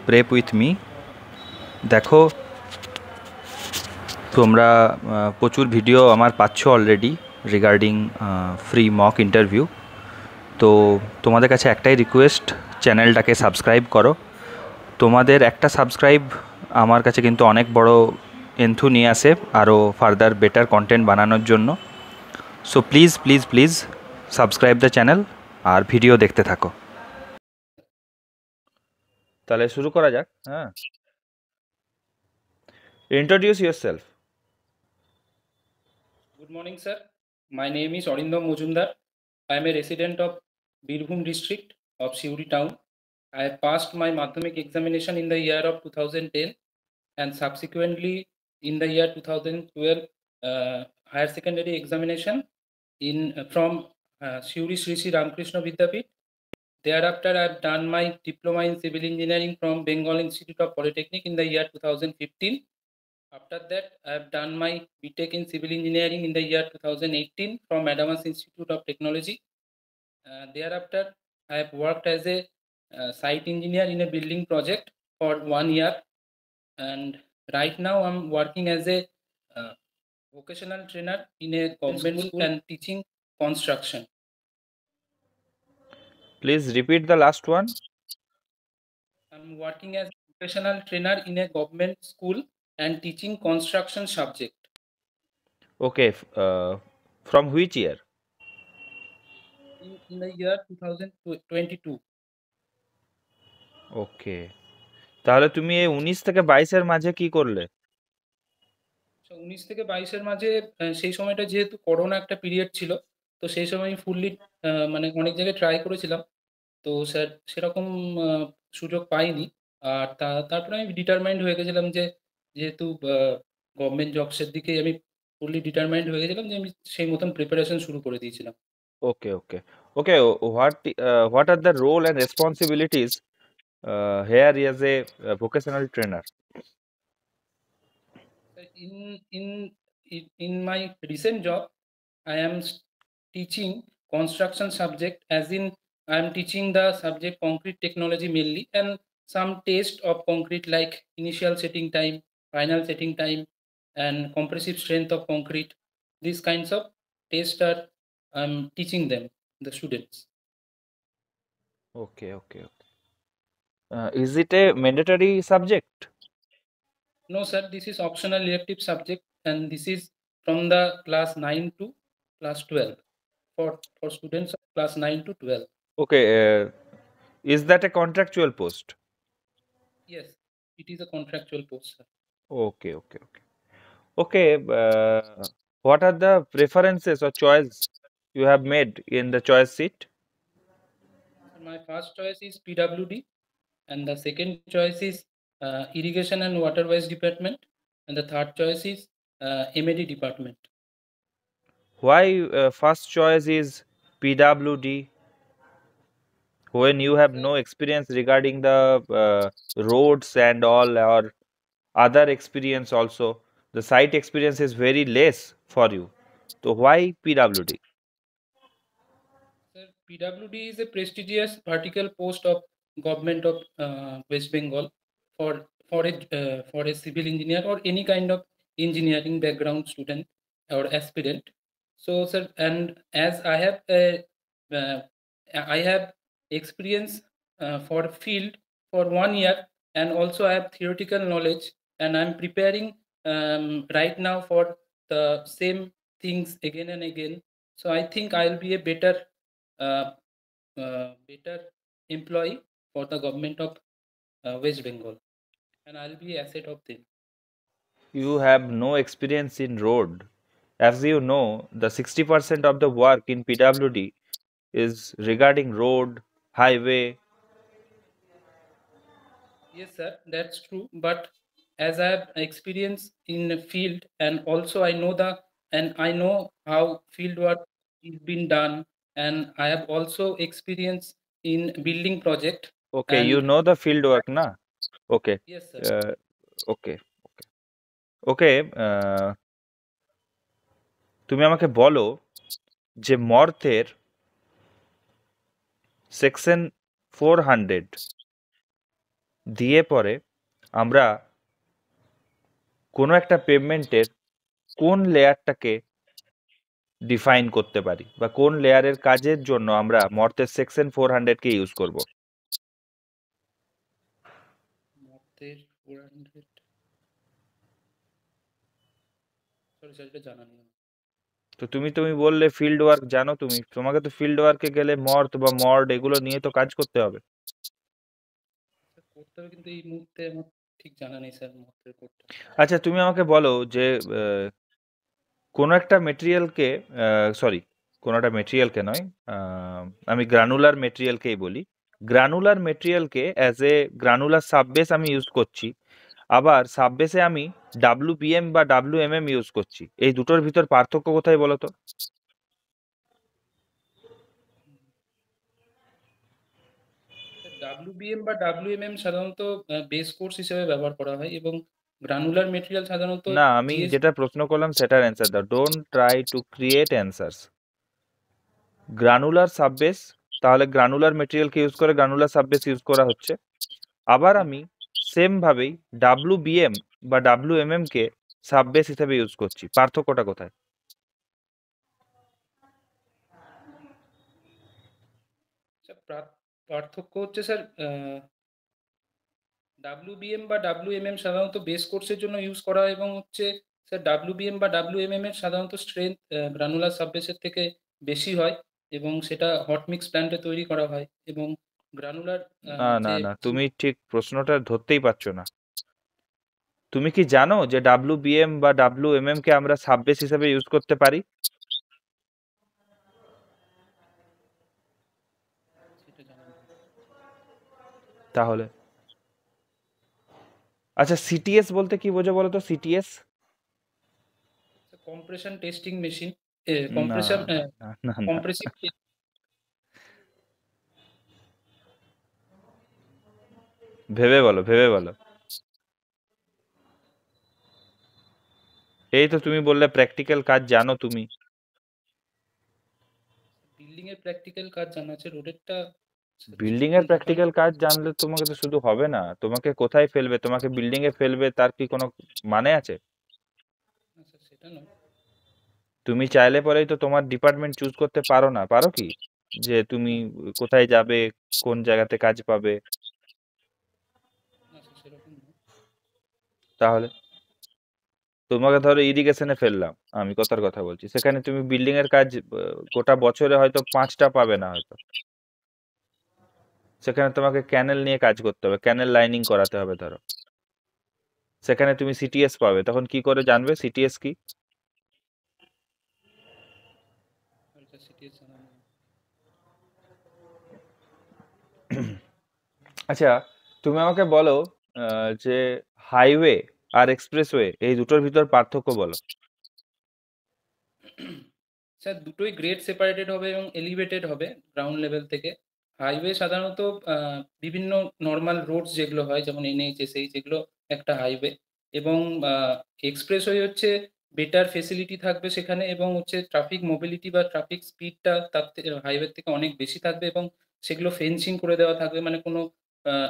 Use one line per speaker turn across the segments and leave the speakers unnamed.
Prep with me. দেখো, তোমরা প্রচুর ভিডিও আমার পাচ্ছ already regarding free mock interview. তো তোমাদের কাছে একটাই রিকোয়েস্ট, চ্যানেলটাকে সাবস্ক্রাইব করো। তোমাদের একটা সাবস্ক্রাইব আমার কাছে কিন্তু অনেক বড় এন্থু নিয়ে আসে আরও ফার্দার বেটার কন্টেন্ট বানানোর জন্য। So please please please subscribe the channel আর ভিডিও দেখতে থাকো। তাহলে শুরু করা যাক। হ্যাঁ, introduce yourself.
Good morning, sir. My name is Orindam Mojumdar. I am a resident of Birbhum district of Siuri town. I have passed my Madhyamik examination in the year of 2010 and subsequently in the year 2012 higher secondary examination in from Siuri Sri Sri Ramakrishna Vidyapith. Thereafter, I have done my diploma in civil engineering from Bengal Institute of Polytechnic in the year 2015. After that, I have done my BTech in Civil Engineering in the year 2018 from Adamas Institute of Technology. Thereafter, I have worked as a site engineer in a building project for 1 year. And right now, I'm working as a vocational trainer in a government school and teaching construction.
Please repeat the last one.
I'm working as a vocational trainer in a government school and teaching construction subject.
Okay, from which year?
In the year 2022.
ওকে, তাহলে তুমি এই 19 থেকে 22-এর মাঝে কি করলে?
19 থেকে 22-এর মাঝে সেই সময়টা যেহেতু করোনা একটা পিরিয়ড ছিল, তো সেই সময় আমি ফুললি মানে অনেক জায়গায় ট্রাই করেছিলাম। তো স্যার সেরকম সুযোগ পাইনি। আর তারপরে আমি ডিটারমাইন্ড হয়ে গেছিলাম যে যেহেতু গভর্নমেন্ট জবসের দিকে আমি ফুললি ডিটারমাইন্ড হয়ে গেছিলাম যে আমি সেই মতন প্রিপারেশন শুরু করে দিয়েছিলাম।
Okay, okay. Okay, what are the role and responsibilities here as a vocational trainer?
In my recent job, I am teaching construction subject, as in I am teaching the subject concrete technology mainly, and some taste of concrete like initial setting time, final setting time, and compressive strength of concrete. These kinds of tests are I'm teaching them, the students.
Okay, okay, okay. Is it a mandatory subject?
No, sir, this is optional elective subject, and this is from the class 9 to class 12 for students of class 9 to 12.
Okay, is that a contractual post?
Yes, it is a contractual post, sir.
Okay, okay, okay. Okay, what are the preferences or choice you have made in the choice sheet?
So my first choice is PWD, and the second choice is Irrigation and Waterways Department, and the third choice is MAD Department.
Why first choice is PWD when you have no experience regarding the roads and all, or other experience also? The site experience is very less for you. So why PWD?
Sir, PWD is a prestigious vertical post of government of West Bengal for a civil engineer or any kind of engineering background student or aspirant. So, sir, and as uh, I have experience for field for 1 year, and also I have theoretical knowledge, and I'm preparing right now for the same things again and again. So I think I'll be a uh, better employee for the government of West Bengal, and I'll be asset of them.
You have no experience in road. As you know, the 60% of the work in PWD is regarding road, highway.
Yes, sir, that's true. But as I have experience in the field, and also I know how field work is being done, and I have also experience in building project.
Okay, you
And
know the field work, na? Okay.
yes, sir.
Uh, okay. Okay. তুমি আমাকে বলো যে মর্থের section 400 দিয়ে পরে আমরা কোনো একটা পেমেন্টের কোন লেয়ারটাকে ডিফাইন করতে পারি বা কোন লেয়ারের কাজের জন্য আমরা মর্তের সেকশন 400-কে ইউজ করব।
মর্তের 400, সরি স্যার, এটা জানা নেই আমার।
তো তুমি বললে ফিল্ড ওয়ার্ক জানো, তোমাকে তো ফিল্ড ওয়ার্কে গেলে মর্ত বা মর্ড এগুলো নিয়ে তো কাজ করতে হবে।
স্যার করতে হবে, কিন্তু এই মুহূর্তে আমার ঠিক জানা নেই স্যার মর্তের কোডটা।
আচ্ছা, তুমি আমাকে বলো যে কোনো একটা মেটেরিয়ালকে, সরি, কোনো একটা মেটেরিয়ালকে নয়, আহ, আমি গ্রানুলার মেটেরিয়ালকেই বলি। গ্রানুলার মেটেরিয়ালকে অ্যাজ এ গ্রানুলার সাববেস আমি ইউজ করছি, আবার সাববেসে আমি ডাব্লুবিএম বা ডাব্লুএমএম ইউজ করছি। এই দুটোর ভিতর পার্থক্য কোথায় বলো তো?
স্যার ডাব্লিউবিএম বা ডাব্লিউএমএম সাধারণত বেস কোর্স হিসেবে ব্যবহার করা হয়, এবং গ্রানুলার মেটেরিয়াল সাধারণত
না, আমি
জিএস।
যেটা প্রশ্ন করলাম সেটার অ্যান্সার দাও। Don't try to create answers. Granular subbase, তাহলে গ্রানুলার মেটেরিয়ালকে ইউজ করে গ্রানুলার সাববেস ইউজ করা হচ্ছে। আবার আমি সেম ভাবেই ডাব্লুবিএম বা ডাব্লুএমএম কে সাববেস হিসেবে ইউজ করছি। পার্থক্যটা কোথায়?
স্যার পার্থক্য হচ্ছে স্যার, ডাব্লিউবিএম বা ডাব্লিউএমএম সাধারণত বেস কোর্সের জন্য ইউজ করা হয়, এবং হচ্ছে স্যার ডাব্লিউবিএম বা ডাব্লিউএমএম এর সাধারণত স্ট্রেংথ গ্রানুলার সাববেসের থেকে বেশি হয়, এবং সেটা হট মিক্স প্ল্যান্টে তৈরি করা হয়। এবং গ্রানুলার
না না
যে
না, তুমি ঠিক প্রশ্নটা ধরতেই পারছো না। তুমি কি জানো যে ডাব্লুবিএম বা ডাব্লুএমএম কে আমরা সাববেস হিসেবে ইউজ করতে পারি?
সেটা জানা নেই।
তাহলে আচ্ছা, সিটিএস বলতে কি বোঝো বলো তো? সিটিএস?
কম্প্রেশন টেস্টিং মেশিন,
না
কম্প্রেশন
না না না না,
কম্প্রেসিভ।
ভেবে বলো, ভেবে বলো। এই তো তুমি বললে প্র্যাকটিক্যাল কাজ জানো তুমি।
বিল্ডিং এর প্র্যাকটিক্যাল কাজ জানা আছে, রোডেরটা
বিল্ডিং এর
সেরকম টোটাল।
প্র্যাকটিক্যাল কাজ জানলে তোমাকে তো শুধু হবে না, তোমাকে কোথায় ফেলবে, তোমাকে বিল্ডিং এ ফেলবে, তার কি কোনো মানে আছে?
না স্যার, সেটা নয়।
তুমি চাইলে পরেই তো তোমার ডিপার্টমেন্ট চুজ করতে পারো না, পারো কি? যে তুমি
না,
কোথায় যাবে, কোন জায়গাতে কাজ পাবে।
না স্যার, সেরকম নয়।
তাহলে তোমাকে ধরো ইরিগেশনে ফেললাম, আমি কথার কথা বলছি, সেখানে তুমি বিল্ডিং এর কাজ গোটা বছরে হয়তো 5টা পাবে না হয়তো। সেখানে তোমাকে ক্যানেল নিয়ে কাজ করতে হবে, ক্যানেল লাইনিং করাতে হবে ধরো। সেখানে তুমি সিটিএস পাবে, তখন কি করে জানবে সিটিএস কি?
স্যার সিটিএস জানা নেই।
আচ্ছা, তুমি আমাকে বলো যে হাইওয়ে আর এক্সপ্রেসওয়ে এই দুটোর ভিতর পার্থক্য বলো।
স্যার দুটোই গ্রেড সেপারেটেড হবে এবং এলিভেটেড হবে গ্রাউন্ড লেভেল থেকে। হাইওয়ে সাধারণত বিভিন্ন নর্মাল রোডস যেগুলো হয়, যেমন এনএইচএসএই, যেগুলো একটা হাইওয়ে। এবং এক্সপ্রেসওয়ে হচ্ছে বেটার ফেসিলিটি থাকবে সেখানে, এবং হচ্ছে ট্রাফিক মোবিলিটি বা ট্রাফিক স্পিডটা তার থেকে হাইওয়ে থেকে অনেক বেশি থাকবে, এবং সেগুলো ফেন্সিং করে দেওয়া থাকবে, মানে কোনো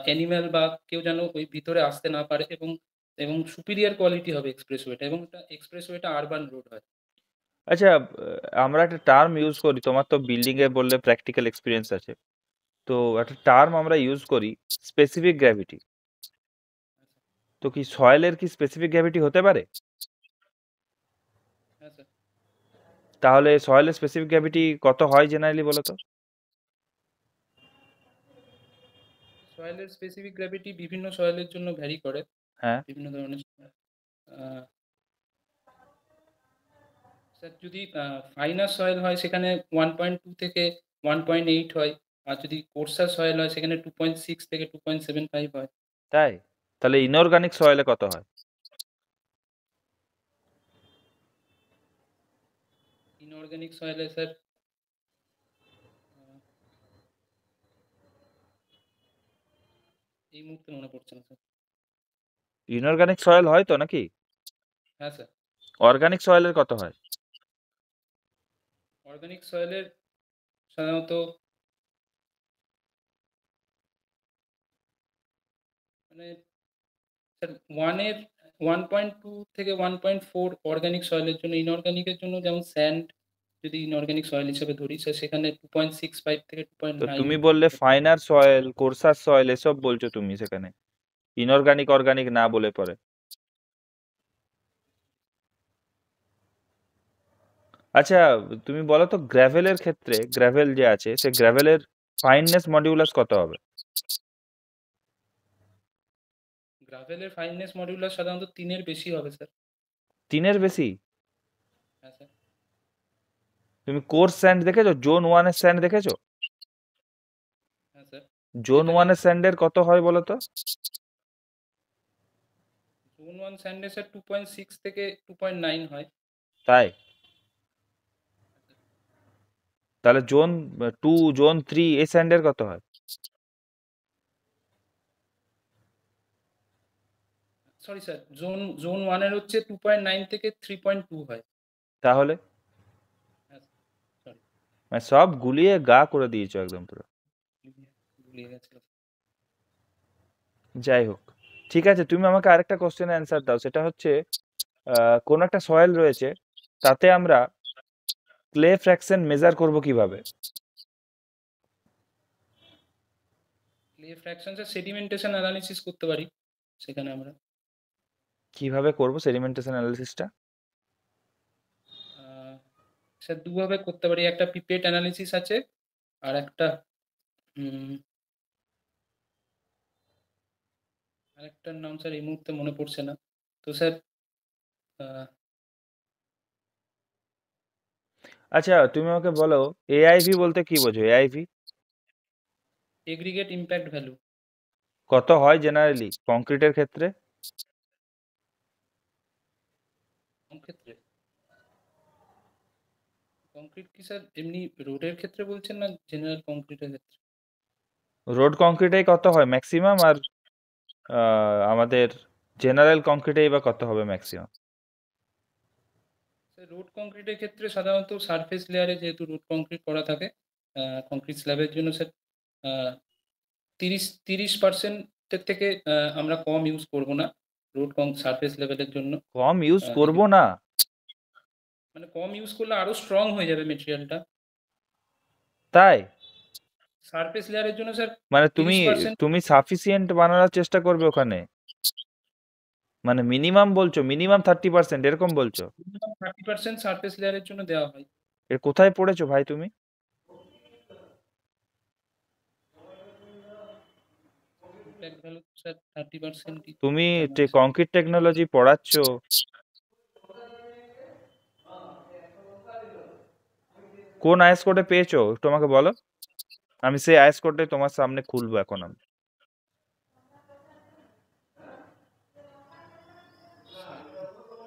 অ্যানিম্যাল বা কেউ যেন ওই ভিতরে আসতে না পারে। এবং এবং সুপিরিয়র কোয়ালিটি হবে এক্সপ্রেসওয়েটা, এবং এক্সপ্রেসওয়েটা আরবান রোড হয়।
আচ্ছা, আমরা একটা টার্ম ইউজ করি, তোমার তো বিল্ডিং এ বললে প্র্যাকটিক্যাল এক্সপিরিয়েন্স আছে, তো একটা টার্ম আমরা ইউজ করি, স্পেসিফিক গ্র্যাভিটি। তো কি সয়েলের কি স্পেসিফিক গ্র্যাভিটি হতে পারে?
হ্যাঁ স্যার।
তাহলে সয়েলের স্পেসিফিক গ্র্যাভিটি কত হয় জেনারেলি বলো তো?
সয়েলের স্পেসিফিক গ্র্যাভিটি বিভিন্ন সয়েলের জন্য ভ্যারি করে,
হ্যাঁ।
বিভিন্ন ধরনের soil। স্যার যদি ফাইনার সয়েল হয় সেখানে 1.2 থেকে 1.8 হয়, আর যদি কোর্সার সয়েল হয় সেখানে 2.6 থেকে 2.75 হয়।
তাই? তাহলে ইনঅর্গানিক সয়েলে কত হয়?
ইনঅর্গানিক সয়েলে স্যার এই মুহূর্তে মনে পড়ছে না স্যার।
ইনঅর্গানিক সয়েল হয় তো নাকি?
হ্যাঁ স্যার।
অর্গানিক সয়েলের কত হয়?
অর্গানিক সয়েলের সাধারণত মানে স্যার 1.2 থেকে 1.4 অর্গানিক সয়েলের জন্য, ইনঅর্গানিকের জন্য যেমন স্যান্ড যদি ইনঅর্গানিক সয়েল হিসেবে ধরি স্যার, সেখানে 2.65 থেকে
তো
2.9।
তুমি বললে ফাইনার সয়েল, কোর্সার সয়েল এসব বলছো তুমি সেখানে, ইনঅর্গানিক অর্গানিক না বলে পরে। আচ্ছা, তুমি বলো তো গ্র্যাভেলের ক্ষেত্রে, গ্র্যাভেল যে আছে সে গ্র্যাভেলের ফাইননেস মডিউলাস কত হবে?
গ্রাভেলের ফাইননেস মডিউলার সাধারণত 3-এর বেশি হবে স্যার।
3-এর বেশি?
হ্যাঁ স্যার।
তুমি কোর্স স্যান্ড দেখেছো? জোন 1-এর স্যান্ড দেখেছো?
হ্যাঁ স্যার।
জোন
যেটা
1-এর স্যান্ডের কত হয় বলো তো?
জোন 1 স্যান্ডে স্যার 2.6 থেকে 2.9 হয়।
তাই? তাহলে জোন 2, জোন 3 এই স্যান্ডের কত হয়?
সরি স্যার, জোন 1 এর হচ্ছে 2.9 থেকে 3.2 হয়।
তাহলে
হ্যাঁ সরি,
মানে সব গুলিয়ে গা করে দিয়েছো একদম পুরো।
ভুলিয়ে গেছিলাম।
যাই হোক, ঠিক আছে, তুমি আমাকে আরেকটা কোশ্চেনের অ্যান্সার দাও। সেটা হচ্ছে কোন একটা সয়েল রয়েছে, তাতে আমরা ক্লে ফ্র্যাকশন মেজার করব কিভাবে?
Clay fraction sir sedimentation analysis করতে পারি সেখানে আমরা।
কিভাবে করব সেডিমেন্টেশন অ্যানালিসিসটা?
স্যার দুভাবে করতে পারি, একটা পিপেট অ্যানালিসিস আছে, আর একটা আরেকটার নাম স্যার এই মুহূর্তে মনে পড়ছে না। তো স্যার
আচ্ছা, তুমি আমাকে বলো এআইভি বলতে কি বোঝো? এআইভি
এগ্রিগেট ইম্প্যাক্ট ভ্যালু।
কত হয় জেনারেলি কংক্রিটের ক্ষেত্রে?
ক্ষেত্রে কংক্রিট কি স্যার এমনি রোডের ক্ষেত্রে বলছেন না জেনারেল কংক্রিটের ক্ষেত্রে?
রোড কংক্রিটেই কত হয় ম্যাক্সিমাম, আর আমাদের জেনারেল কংক্রিটেই বা কত হবে ম্যাক্সিমাম?
স্যার রোড কংক্রিটের ক্ষেত্রে সাধারণত সারফেস লেয়ারে যেহেতু রোড কংক্রিট করা থাকে, কংক্রিট স্ল্যাবের জন্য স্যার 30% থেকে আমরা কম ইউজ করব না রোড সারফেস লেভেলের জন্য।
কম ইউজ করব
এদিকে
না?
মানে কম ইউজ করলে আরো স্ট্রং হয়ে যাবে মেটেরিয়ালটা।
তাই?
সারফেস লেয়ারের জন্য স্যার
মানে তুমি
30%।
তুমি সাফিসিয়েন্ট বানানোর চেষ্টা করবে ওখানে, মানে মিনিমাম বলছো, মিনিমাম 30% এরকম বলছো?
মিনিমাম 30% সারফেস লেয়ারের জন্য দেওয়া হয়।
এর কোথায় পড়েছো ভাই তুমি?
ইম্প্যাক্ট ভ্যালু স্যার 30%ই
তুমি
জানা আছে।
কংক্রিট টেকনোলজি পড়াচ্ছো, কোন আইএস কোডে পেয়েছো একটু আমাকে বলো, আমি সেই আইএস কোডে তোমার সামনে খুলবো এখন আমি।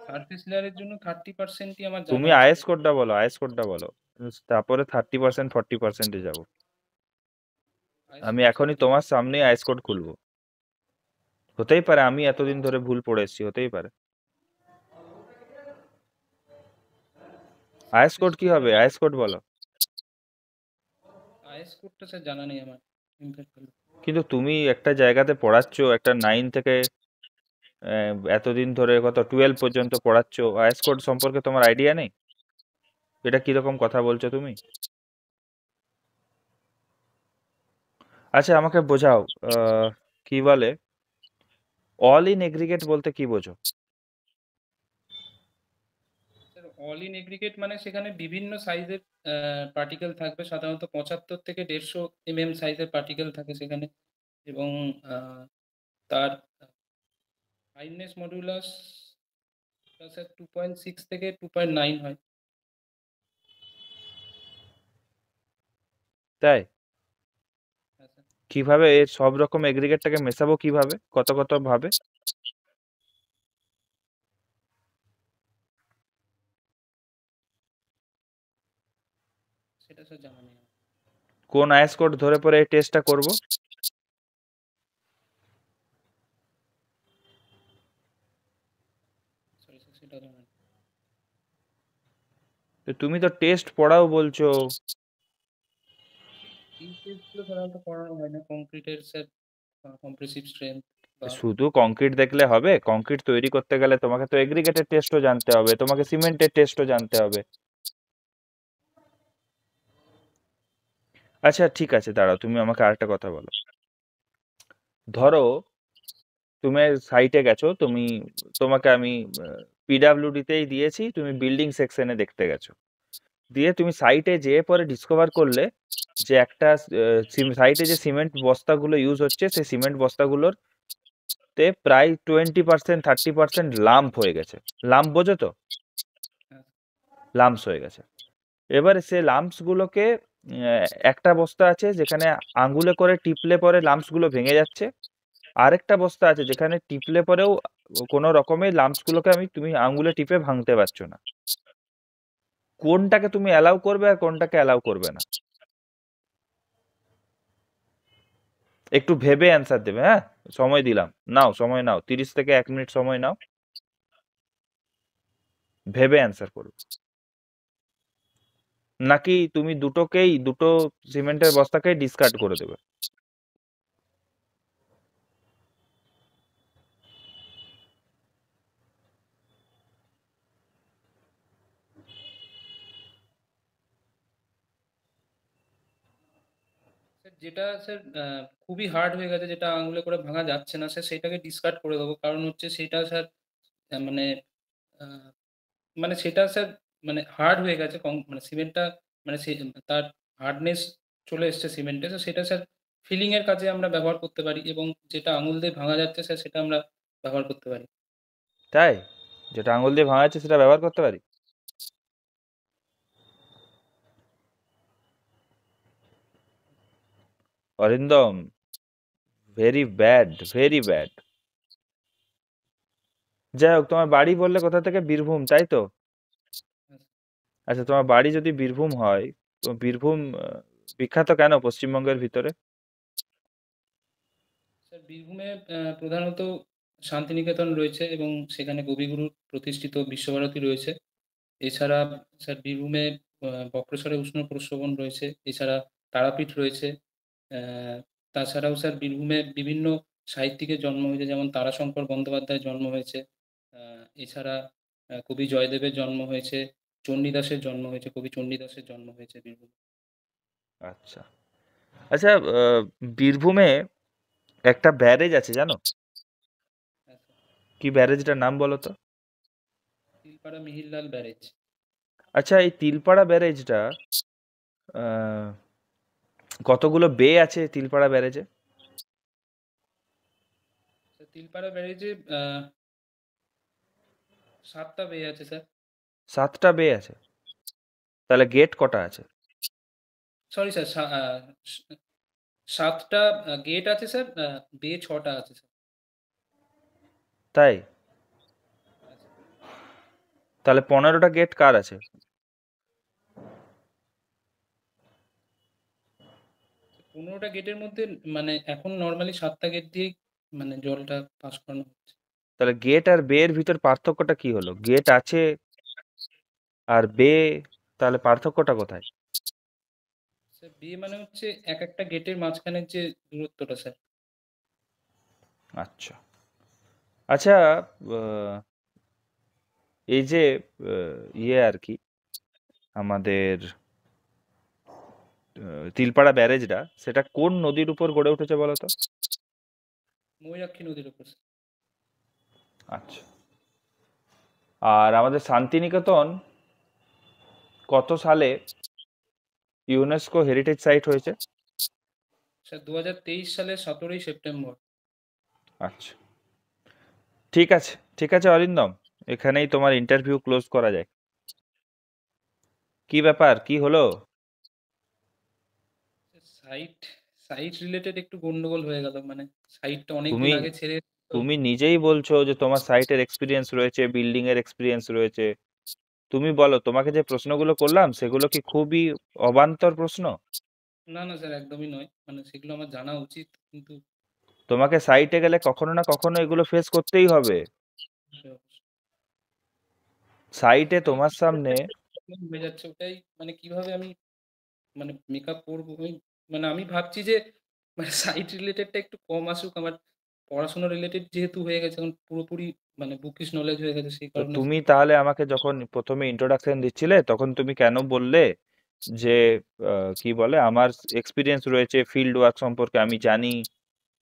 সারফেস লেয়ারের জন্য 30%ই আমার জানা
তুমি
আছে।
আইএস কোডটা বলো, আইএস কোডটা বলো, তারপরে 30%, 40%-এ যাবো।
আইএস
আমি
কোড স্যার
এখনই তোমার সামনে আইএস কোড খুলবো। হতেই পারে আমি এতদিন ধরে ভুল পড়ে এসেছি, হতেই পারে। আইএস কোড
সারফেস
কি হবে?
লেয়ারের
আইএস কোড বলো।
আইএস কোডটা স্যার জানা নেই আমার। ইম্প্যাক্ট ভ্যালু
কিন্তু তুমি একটা জায়গাতে পড়াচ্ছো, একটা 9 থেকে এতদিন ধরে কত 12 পর্যন্ত পড়াচ্ছো, আইএস কোড সম্পর্কে তোমার আইডিয়া নেই? এটা কিরকম কথা বলছো তুমি? আচ্ছা, আমাকে বোঝাও, আহ, কি বলে অল ইন এগ্রিগেট বলতে কি বোঝো?
স্যার অল ইন এগ্রিগেট মানে সেখানে বিভিন্ন সাইজের পার্টিকেল থাকবে, সাধারণত 75 থেকে 150 সাইজের পার্টিকেল থাকে সেখানে। এবং তার ফাইননেস মডুলাস স্যার 2.6 থেকে 2.9 হয়।
তাই?
হ্যাঁ স্যার।
কিভাবে এর সব রকম এগ্রিগেটটাকে মেশাবো কিভাবে, কত কত ভাবে?
সেটা স্যার জানা নেই আমার।
কোন আইএস কোড ধরে পরে এই টেস্টটা করব?
সরি স্যার, সেটা জানা নেই।
তো তুমি তো টেস্ট পড়াও বলছো।
এই টেস্টগুলো সাধারণত করানো হয় না কংক্রিটের স্যার, কম্প্রেসিভ স্ট্রেংথ বা
শুধু কংক্রিট দেখলে হবে? কংক্রিট তৈরি করতে গেলে তোমাকে তো এগ্রিগেটের টেস্টও জানতে হবে, তোমাকে সিমেন্টের টেস্টও জানতে হবে। আচ্ছা ঠিক আছে, দাঁড়াও, তুমি আমাকে আরেকটা কথা বলো। ধরো তুমি সাইটে গেছো, তোমাকে আমি পিডাব্লিউডিতেই দিয়েছি, তুমি বিল্ডিং সেকশনে দেখতে গেছো। দিয়ে তুমি সাইটে যেয়ে পরে ডিসকভার করলে যে একটা সাইটে যে সিমেন্ট বস্তাগুলো ইউজ হচ্ছে, সেই সিমেন্ট বস্তাগুলোর তে প্রায় 20%, 30% লাম্প হয়ে গেছে। লাম্প বোঝো তো?
হ্যাঁ,
লাম্পস হয়ে গেছে। এবারে সে লাম্পস গুলোকে একটা বস্তা আছে যেখানে আঙ্গুলে করে টিপলে পরে লাম্পস গুলো ভেঙে যাচ্ছে। আরেকটা বস্তা আছে যেখানে টিপলে পরেও কোনো রকমে লাম্পস গুলোকে তুমি আঙ্গুলে টিপে ভাঙতে পারছো না। কোনটাকে তুমি অ্যালাউ করবে আর কোনটাকে অ্যালাউ করবে না? একটু ভেবে অ্যান্সার দেবে, হ্যাঁ? সময় দিলাম, নাও সময় নাও, 30 থেকে 1 মিনিট সময় নাও, ভেবে অ্যান্সার করবে। নাকি তুমি দুটো সিমেন্টের বস্তাকেই ডিসকার্ড করে দেবে?
স্যার যেটা স্যার খুবই হার্ড হয়ে গেছে, যেটা আঙুলে করে ভাঙা যাচ্ছে না স্যার, সেটাকে ডিসকার্ড করে দেবো। কারণ হচ্ছে সেটা স্যার মানে আহ, মানে সেটা স্যার মানে হার্ড হয়ে গেছে, মানে সিমেন্টটা মানে তার হার্ডনেস চলে এসছে সিমেন্টে, তো সেটা স্যার ফিলিং এর কাজে আমরা ব্যবহার করতে পারি, এবং যেটা আঙুল দিয়ে ভাঙা যাচ্ছে স্যার সেটা আমরা ব্যবহার করতে পারি।
তাই? যেটা আঙুল দিয়ে ভাঙা যাচ্ছে সেটা ব্যবহার করতে পারি? Arindam, very bad, very bad. যাই হোক, তোমার বাড়ি বললে কোথা থেকে? বীরভূম, তাই তো? আচ্ছা, তোমার বাড়ি যদি বীরভূম হয়, তো বীরভূম বিখ্যাত কেন পশ্চিমবঙ্গের ভিতরে?
স্যার বীরভূমে প্রধানত শান্তিনিকেতন রয়েছে, এবং সেখানে কবিগুরুর প্রতিষ্ঠিত বিশ্বভারতী রয়েছে। এছাড়া স্যার বীরভূমে বক্রেশ্বরে উষ্ণ প্রস্রবণ রয়েছে। এছাড়া তারাপীঠ রয়েছে। আহ, তাছাড়াও স্যার বীরভূমে বিভিন্ন সাহিত্যিকের জন্ম হয়েছে, যেমন তারাশঙ্কর বন্দ্যোপাধ্যায়ের জন্ম হয়েছে। এছাড়া কবি জয়দেবের জন্ম হয়েছে, চণ্ডীদাসের জন্ম হয়েছে, কবি চণ্ডীদাসের জন্ম হয়েছে বীরভূমে।
আচ্ছা। আচ্ছা, বীরভূমে একটা ব্যারেজ আছে, জানো?
হ্যাঁ স্যার,
কি ব্যারেজটার নাম বলো তো?
তিলপাড়া মিহিরলাল ব্যারেজ।
আচ্ছা, এই তিলপাড়া ব্যারেজটা আহ, কতগুলো বে আছে তিলপাড়া ব্যারেজে?
স্যার তিলপাড়া ব্যারেজে 7টা বে আছে স্যার।
7টা বে আছে? তাহলে গেট কটা আছে?
সরি স্যার, 7টা গেট আছে স্যার, বে 6টা আছে স্যার।
তাই?
হ্যাঁ স্যার।
তাহলে 15টা গেট কার আছে?
15টা গেটের মধ্যে মানে এখন নর্মালি 7টা গেট দিয়ে মানে জলটা পাস করানো হচ্ছে।
তাহলে গেট আর বে এর ভিতর পার্থক্যটা কি হলো? গেট আছে আর বে, তাহলে পার্থক্যটা কোথায়?
স্যার বে মানে হচ্ছে এক একটা গেটের মাঝখানের যে দূরত্বটা স্যার।
আচ্ছা। আচ্ছা, আহ, এই যে ইয়ে আর কি, আমাদের তিলপাড়া ব্যারেজটা, সেটা কোন নদীর উপর গড়ে উঠেছে বলো তো?
ময়ূরাক্ষী নদীর উপর স্যার।
আচ্ছা। আর আমাদের শান্তিনিকেতন কত সালে ইউনেস্কো হেরিটেজ সাইট হয়েছে?
স্যার 2023 সালের 17ই সেপ্টেম্বর।
আচ্ছা, ঠিক আছে, ঠিক আছে অরিন্দম, এখানেই তোমার ইন্টারভিউ ক্লোজ করা যায়। কি ব্যাপার, কি হলো?
সাইট সাইট রিলেটেড একটু গন্ডগোল হয়ে গেল, মানে সাইটটা অনেক
তুমি
দিন আগে ছেড়ে এসেছি তো।
তুমি নিজেই বলছো যে তোমার সাইটের এক্সপিরিয়েন্স রয়েছে, বিল্ডিং এর এক্সপিরিয়েন্স রয়েছে। তুমি বলো, তোমাকে যে প্রশ্নগুলো করলাম সেগুলো কি খুবই অবান্তর প্রশ্ন?
না না স্যার, একদমই নয়, মানে সেগুলো আমার জানা উচিত, কিন্তু
তোমাকে সাইটে গেলে কখনো না কখনো এগুলো ফেস করতেই হবে। সাইটে
সাইট
তোমার সামনে
হয়ে যাচ্ছে ওটাই, মানে কিভাবে আমি মানে মেকআপ করবো আমি, মানে আমি ভাবছি যে মানে সাইট রিলেটেডটা একটু কম আসুক আমার, পড়াশোনা রিলেটেড যেহেতু হয়ে গেছে এখন পুরোপুরি মানে বুকিশ নলেজ হয়ে গেছে সেই
তো
কারণে
তুমি তাহলে আমাকে যখন প্রথমে ইন্ট্রোডাকশন দিচ্ছিলে তখন তুমি কেন বললে যে কি বলে আমার এক্সপিরিয়েন্স রয়েছে ফিল্ড ওয়ার্ক সম্পর্কে, আমি জানি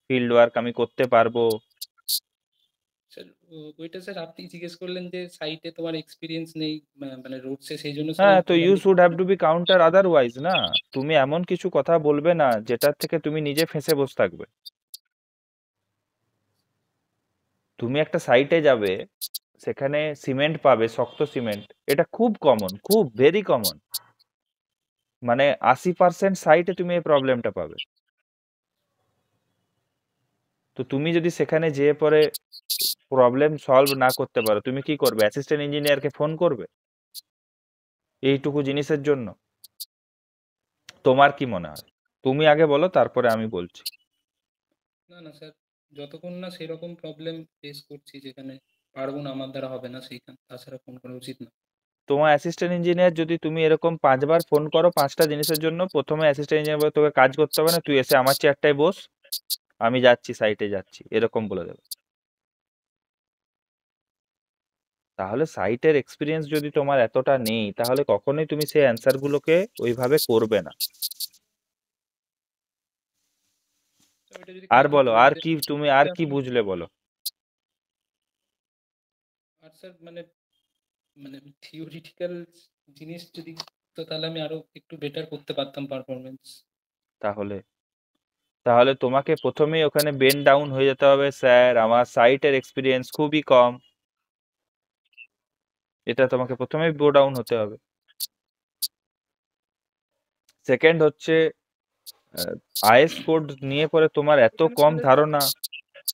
ফিল্ড ওয়ার্ক আমি করতে পারবো।
স্যার ওইটা স্যার আপনি জিজ্ঞেস করলেন যে সাইটে তোমার এক্সপিরিয়েন্স নেই মানে রোডসে সেই জন্য স্যার
হ্যাঁ,
আমি
তো
বললাম
ইউ
যে
should have to be counter otherwise না। তুমি এমন কিছু কথা বলবে না যেটার থেকে তুমি নিজে ফেঁসে বসে থাকবে। তুমি একটা সাইটে যাবে, সেখানে সিমেন্ট পাবে, শক্ত সিমেন্ট, এটা খুব কমন, খুব ভেরি কমন। মানে 80% সাইটে তুমি এই প্রবলেমটা পাবে। তো তুমি যদি সেখানে যেয়ে পরে প্রবলেম সলভ না করতে পারো, তুমি কি করবে? অ্যাসিস্ট্যান্ট ইঞ্জিনিয়ারকে ফোন করবে এইটুকু জিনিসের জন্য? তোমার কি মনে হয়? তুমি আগে বলো, তারপরে আমি বলছি।
না না স্যার, যতক্ষণ না সেরকম প্রবলেম ফেস করছি যেখানে পারবো না, আমার দ্বারা হবে না, সেইখান তাছাড়া ফোন করা উচিত না।
তোমার অ্যাসিস্ট্যান্ট ইঞ্জিনিয়ার যদি তুমি এরকম 5 বার ফোন করো 5টা জিনিসের জন্য, প্রথমে অ্যাসিস্ট্যান্ট ইঞ্জিনিয়ার বলে তোকে কাজ করতে হবে না, তুই এসে আমার চেয়ারটায় বস, আমি যাচ্ছি, সাইটে যাচ্ছি, এরকম বলে দেবে। তাহলে সাইটের এক্সপিরিয়েন্স যদি তোমার এতটা নেই, তাহলে কখনোই তুমি সেই অ্যান্সারগুলোকে ওইভাবে করবে না।
তো এটা যদি
আর
কাউকে
বলো, আর
বলতে
কি তুমি আর
বলতে
কি
আমি
বুঝলে বলো।
আর স্যার মানে মানে থিওরিটিক্যাল জিনিস যদি, তো তাহলে আমি আরো একটু বেটার করতে পারতাম পারফরমেন্স।
তাহলে তাহলে তোমাকে প্রথমেই ওখানে বেন ডাউন হয়ে যেতে হবে, স্যার আমার সাইটের এক্সপিরিয়েন্স খুবই কম। এটা তোমাকে প্রথমেই বো ডাউন হতে হবে। সেকেন্ড হচ্ছে, আইএস কোড নিয়ে পরে তোমার এত
এখানে
কম
স্যার
ধারণা,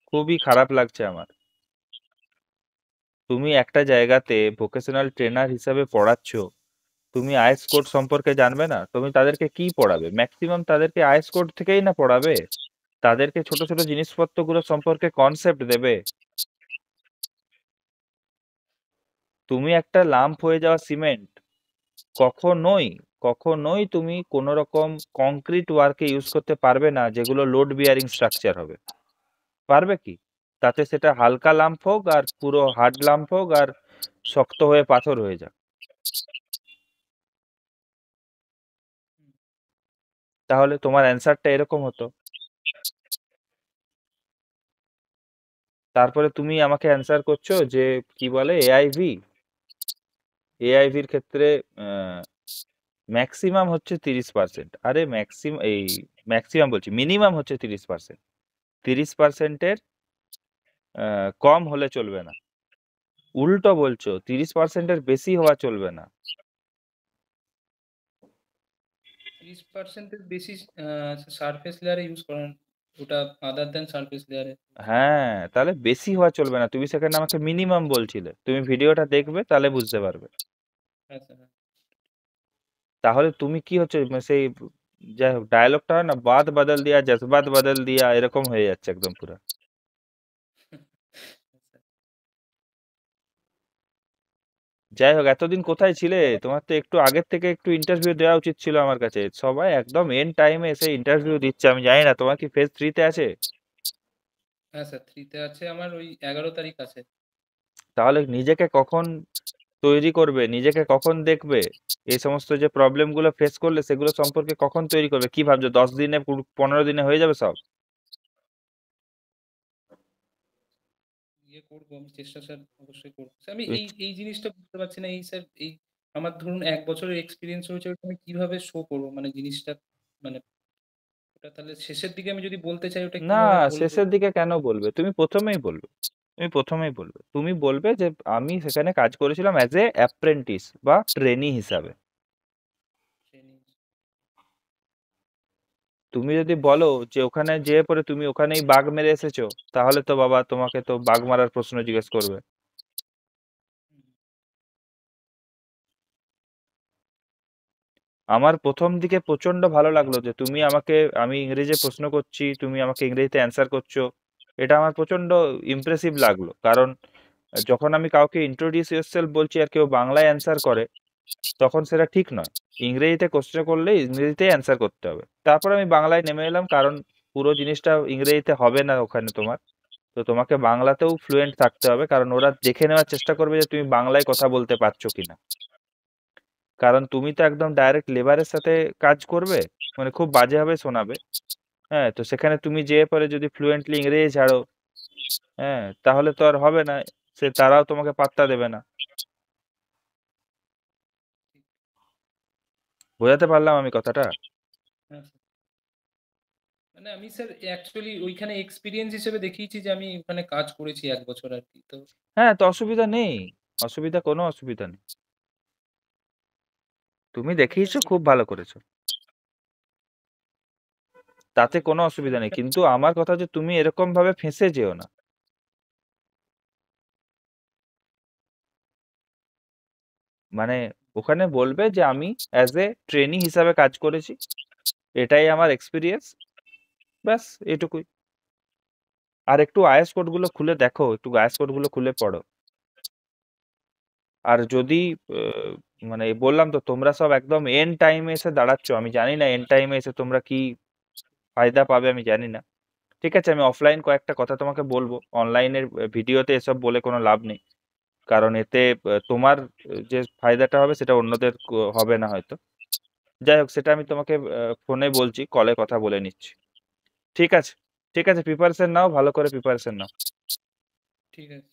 খুবই খারাপ লাগছে আমার। তুমি একটা জায়গাতে ভোকেশনাল ট্রেনার হিসাবে পড়াচ্ছ, তুমি আইএস কোড সম্পর্কে জানবে না? তুমি তাদেরকে কি পড়াবে? ম্যাক্সিমাম তাদেরকে আইএস কোড থেকেই না পড়াবে, তাদেরকে ছোট ছোট জিনিসপত্রগুলো সম্পর্কে কনসেপ্ট দেবে। তুমি একটা লাম্প হয়ে যাওয়া সিমেন্ট, কখনোই কখনোই তুমি কোনো রকম কংক্রিট ওয়ার্কে ইউজ করতে পারবে না যেগুলো লোড বিয়ারিং স্ট্রাকচার হবে। পারবে কি? তাতে সেটা হালকা লাম্প হোক আর পুরো হার্ড লাম্প হোক আর শক্ত হয়ে পাথর হয়ে যাক, তাহলে তোমার অ্যান্সারটা এরকম হতো। তারপরে তুমি আমাকে অ্যান্সার করছো যে কি বলে এআইভি, এআইভির ক্ষেত্রে ম্যাক্সিমাম হচ্ছে 30%। আরে ম্যাক্সিমাম বলছি, মিনিমাম হচ্ছে 30%। 30%-এর কম হলে চলবে না। উল্টো বলছো, 30%-এর বেশি হওয়া চলবে না।
30%-এর বেশি সারফেস লেয়ারে ইউজ করেন, ওটা আদার দেন সারফেস লেয়ারে।
হ্যাঁ, তাহলে বেশি হওয়া চলবে না, তুমি সেখানে আমাকে মিনিমাম বলছিলে। তুমি ভিডিওটা দেখবে তাহলে বুঝতে পারবে।
হ্যাঁ স্যার, হ্যাঁ।
তাহলে তুমি কি হচ্ছে সেই, যাই হোক, ডায়লগটা হয় না, বাত বদল দিয়া জজবাত বদল দিয়া, এরকম হয়ে যাচ্ছে একদম পুরো। যাই হোক, এতদিন কোথায় ছিলে?
সবাই,
তোমার তো একটু আগের থেকে একটু ইন্টারভিউ দেওয়া উচিত ছিল আমার কাছে। সবাই একদম এন্ড টাইমে এসে ইন্টারভিউ দিচ্ছে, আমি জানি না তোমার কি ফেজ 3-তে আছে।
হ্যাঁ স্যার, 3-তে আছে আমার, ওই 11 তারিখ আছে।
তাহলে নিজেকে কখন তৈরি করবে, নিজেকে কখন দেখবে? এই সমস্ত যে প্রবলেমগুলো ফেস করলে সেগুলো সম্পর্কে কখন তৈরি করবে? কি ভাবছো 10 দিনে 15 দিনে হয়ে যাবে সব?
ইয়ে করবো আমি চেষ্টা স্যার, অবশ্যই করবো স্যার। আমি
তুমি
এই এই জিনিসটা বুঝতে পারছি না, এই স্যার এই আমার ধরুন 1 বছরের এক্সপিরিয়েন্স হয়েছে, ওটা আমি কিভাবে শো করবো মানে জিনিসটা, মানে ওটা তাহলে শেষের দিকে আমি যদি বলতে চাই ওটা
না,
কিভাবে বলবো?
শেষের দিকে কেন বলবে? তুমি প্রথমেই বলবে। তুমি প্রথমেই বলবে, তুমি বলবে যে আমি সেখানে কাজ করেছিলাম অ্যাজ এ অ্যাপ্রেন্টিস বা ট্রেনি হিসাবে।
ট্রেনিং।
তুমি যদি বলো যে ওখানে যেয়ে পরে তুমি ওখানেই বাঘ মেরে এসেছো, তাহলে তো বাবা তোমাকে তো বাঘ মারার প্রশ্ন জিজ্ঞেস করবে। আমার প্রথম দিকে প্রচন্ড ভালো লাগলো যে তুমি আমাকে, আমি ইংরেজি প্রশ্ন করছি, তুমি আমাকে ইংরেজিতে অ্যান্সার করছো। এটা আমার প্রচন্ড ইমপ্রেসিভ লাগলো, কারণ যখন আমি কাউকে ইন্ট্রোডিউস ইয়োরসেলফ বলছি আর কেউ বাংলায় অ্যান্সার করে, তখন সেটা ঠিক নয়। ইংরেজিতে কোশ্চেন করলে ইংরেজিতেই অ্যান্সার করতে হবে। তারপর আমি বাংলায় নেমে এলাম, কারণ পুরো জিনিসটা ইংরেজিতে হবে না ওখানে তোমার। তো তোমাকে বাংলাতেও ফ্লুয়েন্ট থাকতে হবে, কারণ ওরা দেখে নেওয়ার চেষ্টা করবে যে তুমি বাংলায় কথা বলতে পারছো কিনা। কারণ তুমি তো একদম ডাইরেক্ট লেবারের সাথে কাজ করবে, মানে খুব বাজেভাবে শোনাবে। হ্যাঁ, তো সেখানে তুমি যেয়ে পরে যদি ফ্লুয়েন্টলি ইংরেজি ছাড়ো, হ্যাঁ, তাহলে তো আর হবে না। তারাও তোমাকে পাত্তা দেবে না। বোঝাতে পারলাম আমি কথাটা?
হ্যাঁ স্যার। মানে আমি স্যার অ্যাকচুয়ালি ওইখানে এক্সপিরিয়েন্স হিসেবে দেখিয়েছি যে আমি ওখানে কাজ করেছি 1 বছর আর কি, তো
হ্যাঁ, তো অসুবিধা নেই। কোনো অসুবিধা নেই। তুমি
তাহলে স্যার
দেখিয়েছো, খুব ভালো করেছো। তাতে কোনো
স্যার
অসুবিধা নেই,
ওখানে
কিন্তু আমার কথা যে তুমি এরকম ভাবে ফেঁসে যেও না। মানে ওখানে বলবে যে আমি অ্যাজ এ ট্রেনি হিসাবে কাজ করেছি, এটাই আমার এক্সপিরিয়েন্স, ব্যাস এটুকুই। আর একটু আইএস কোড গুলো খুলে দেখো, একটু আইএস কোড গুলো খুলে পড়ো। আর যদি আহ, মানে বললাম তো, তোমরা সব একদম এন্ড টাইমে এসে দাঁড়াচ্ছ, আমি জানি না এন্ড টাইমে এসে তোমরা কি ফায়দা পাবে, আমি জানি না। ঠিক আছে, আমি অফলাইন কয়েকটা কথা তোমাকে বলবো, অনলাইনের ভিডিওতে এসব বলে কোনো লাভ নেই। কারণ এতে তোমার যে ফায়দাটা হবে সেটা অন্যদের হবে না হয়তো। যাই হোক, সেটা আমি তোমাকে ফোনে বলছি, কলে কথা বলে নিচ্ছি। ঠিক আছে। ঠিক আছে, প্রিপারেশন নাও, ভালো করে প্রিপারেশন নাও।
ঠিক আছে।